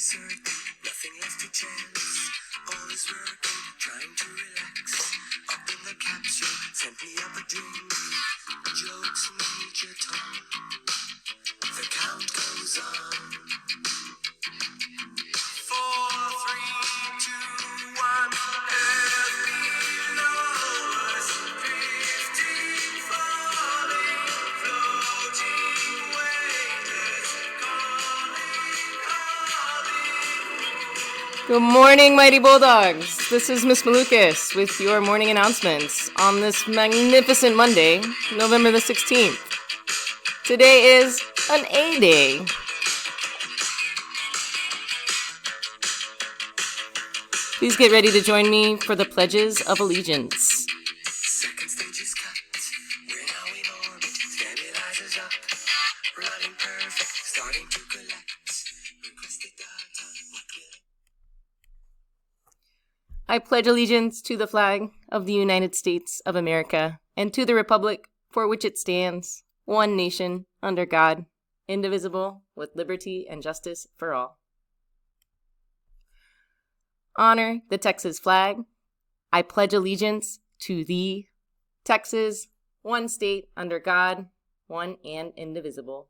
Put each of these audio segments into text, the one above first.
certain, nothing left to chance. All is working, trying to relax. Up in the capsule, sent me up a dream. Jokes Major Tom. The count goes on. 4, 3, 2, 1. Earth below us, drifting, falling, floating, weightless, calling. Good morning, Mighty Bulldogs. This is Miss Malukas with your morning announcements on this magnificent Monday, November the 16th. Today is an A Day. Please get ready to join me for the Pledges of Allegiance. Second stage is cut. We're now in orbit. Stabilizers up. Running perfect. Starting to collect. Requested data. I pledge allegiance to the flag of the United States of America and to the republic for which it stands, one nation, under God, indivisible, with liberty and justice for all. Honor the Texas flag. I pledge allegiance to thee, Texas, one state under God, one and indivisible.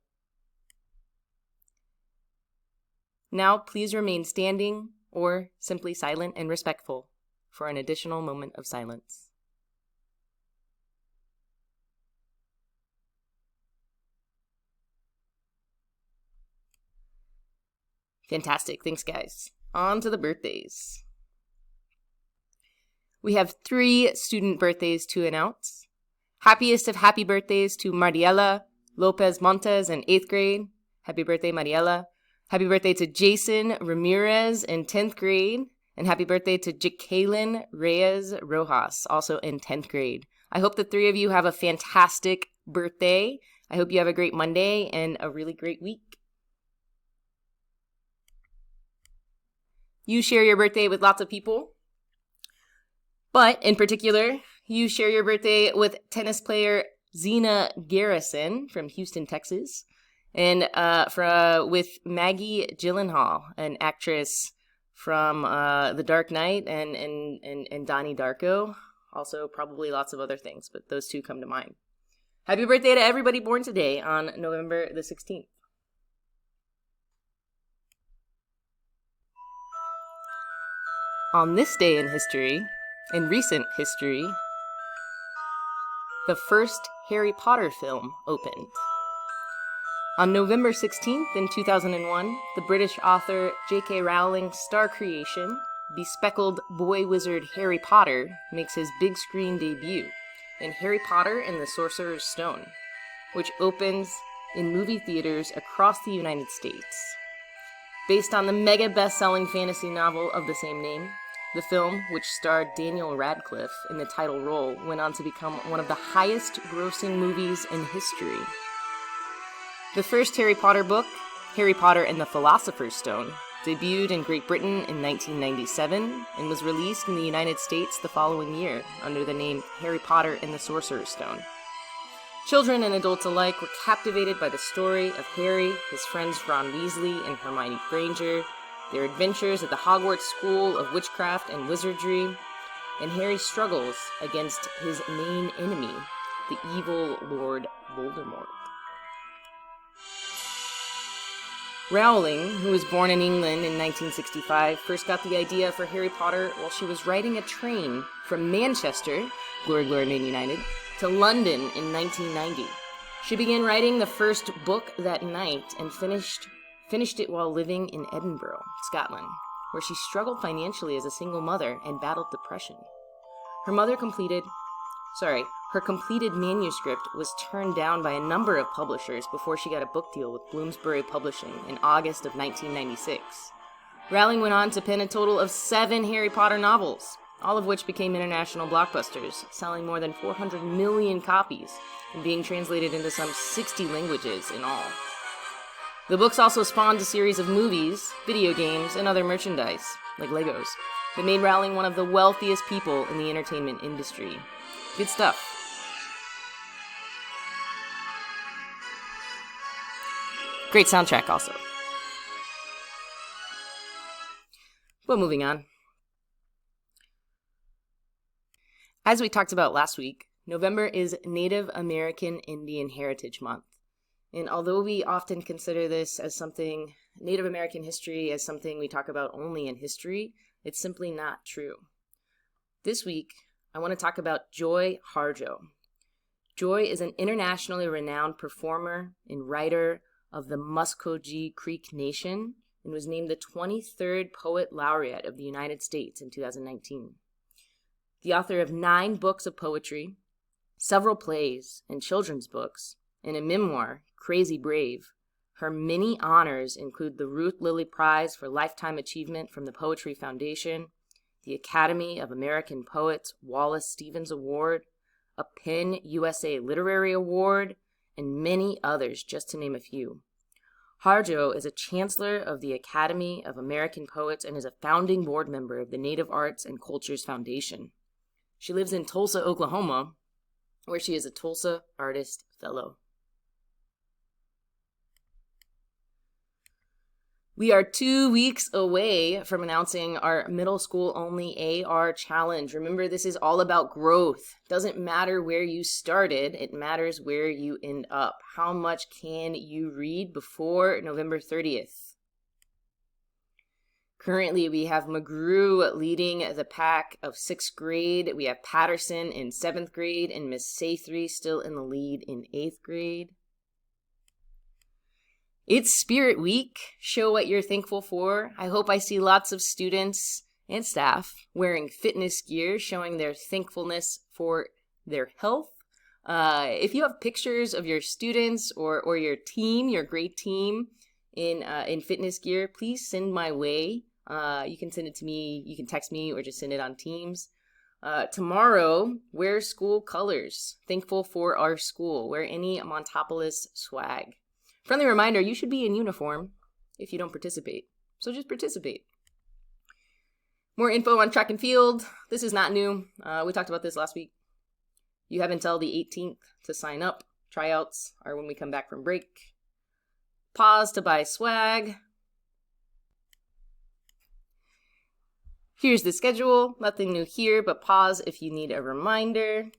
Now please remain standing or simply silent and respectful for an additional moment of silence. Fantastic. Thanks, guys. On to the birthdays. We have 3 student birthdays to announce. Happiest of happy birthdays to Mariela Lopez Montes in 8th grade. Happy birthday, Mariela. Happy birthday to Jason Ramirez in 10th grade. And happy birthday to Jacqueline Reyes Rojas, also in 10th grade. I hope the 3 of you have a fantastic birthday. I hope you have a great Monday and a really great week. You share your birthday with lots of people, but in particular, you share your birthday with tennis player Zena Garrison from Houston, Texas, and with Maggie Gyllenhaal, an actress from The Dark Knight and Donnie Darko. Also, probably lots of other things, but those 2 come to mind. Happy birthday to everybody born today on November the 16th. On this day in history, in recent history, the first Harry Potter film opened. On November 16th in 2001, the British author J.K. Rowling's star creation, bespeckled boy wizard Harry Potter, makes his big screen debut in Harry Potter and the Sorcerer's Stone, which opens in movie theaters across the United States. Based on the mega best-selling fantasy novel of the same name, the film, which starred Daniel Radcliffe in the title role, went on to become one of the highest-grossing movies in history. The first Harry Potter book, Harry Potter and the Philosopher's Stone, debuted in Great Britain in 1997 and was released in the United States the following year under the name Harry Potter and the Sorcerer's Stone. Children and adults alike were captivated by the story of Harry, his friends Ron Weasley and Hermione Granger, their adventures at the Hogwarts School of Witchcraft and Wizardry, and Harry's struggles against his main enemy, the evil Lord Voldemort. Rowling, who was born in England in 1965, first got the idea for Harry Potter while she was riding a train from Manchester, glory, glory, Man United, to London in 1990. She began writing the first book that night and finished it while living in Edinburgh, Scotland, where she struggled financially as a single mother and battled depression. Her completed manuscript was turned down by a number of publishers before she got a book deal with Bloomsbury Publishing in August of 1996. Rowling went on to pen a total of 7 Harry Potter novels, all of which became international blockbusters, selling more than 400 million copies and being translated into some 60 languages in all. The books also spawned a series of movies, video games, and other merchandise, like Legos, that made Rowling one of the wealthiest people in the entertainment industry. Good stuff. Great soundtrack also. But moving on. As we talked about last week, November is Native American Indian Heritage Month. And although we often consider this as something, Native American history as something we talk about only in history, it's simply not true. This week, I want to talk about Joy Harjo. Joy is an internationally renowned performer and writer of the Muscogee Creek Nation and was named the 23rd Poet Laureate of the United States in 2019. The author of 9 books of poetry, several plays and children's books, and a memoir, Crazy Brave, her many honors include the Ruth Lilly Prize for Lifetime Achievement from the Poetry Foundation, the Academy of American Poets Wallace Stevens Award, a PEN USA Literary Award, and many others, just to name a few. Harjo is a chancellor of the Academy of American Poets and is a founding board member of the Native Arts and Cultures Foundation. She lives in Tulsa, Oklahoma, where she is a Tulsa Artist Fellow. We are 2 weeks away from announcing our middle school only AR challenge. Remember, this is all about growth. Doesn't matter where you started, it matters where you end up. How much can you read before November 30th? Currently, we have McGrew leading the pack of 6th grade. We have Patterson in 7th grade and Miss Saythree still in the lead in 8th grade. It's Spirit Week. Show what you're thankful for. I hope I see lots of students and staff wearing fitness gear, showing their thankfulness for their health. If you have pictures of your students or your team, your great team in fitness gear, please send my way. You can send it to me, you can text me, or just send it on Teams. Tomorrow, wear school colors. Thankful for our school. Wear any Montopolis swag. Friendly reminder, you should be in uniform if you don't participate. So just participate. More info on track and field. This is not new. We talked about this last week. You have until the 18th to sign up. Tryouts are when we come back from break. Pause to buy swag. Here's the schedule. Nothing new here, but pause if you need a reminder.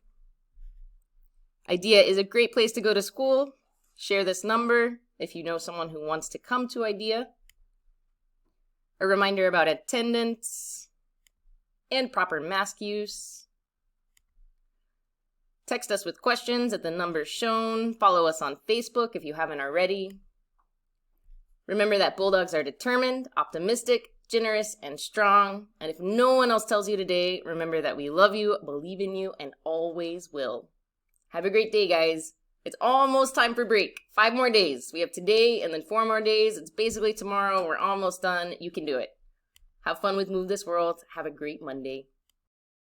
IDEA is a great place to go to school. Share this number if you know someone who wants to come to IDEA. A reminder about attendance and proper mask use. Text us with questions at the numbers shown. Follow us on Facebook if you haven't already. Remember that Bulldogs are determined, optimistic, generous, and strong. And if no one else tells you today, remember that we love you, believe in you, and always will. Have a great day, guys. It's almost time for break. 5 more days. We have today and then 4 more days. It's basically tomorrow. We're almost done. You can do it. Have fun with Move This World. Have a great Monday.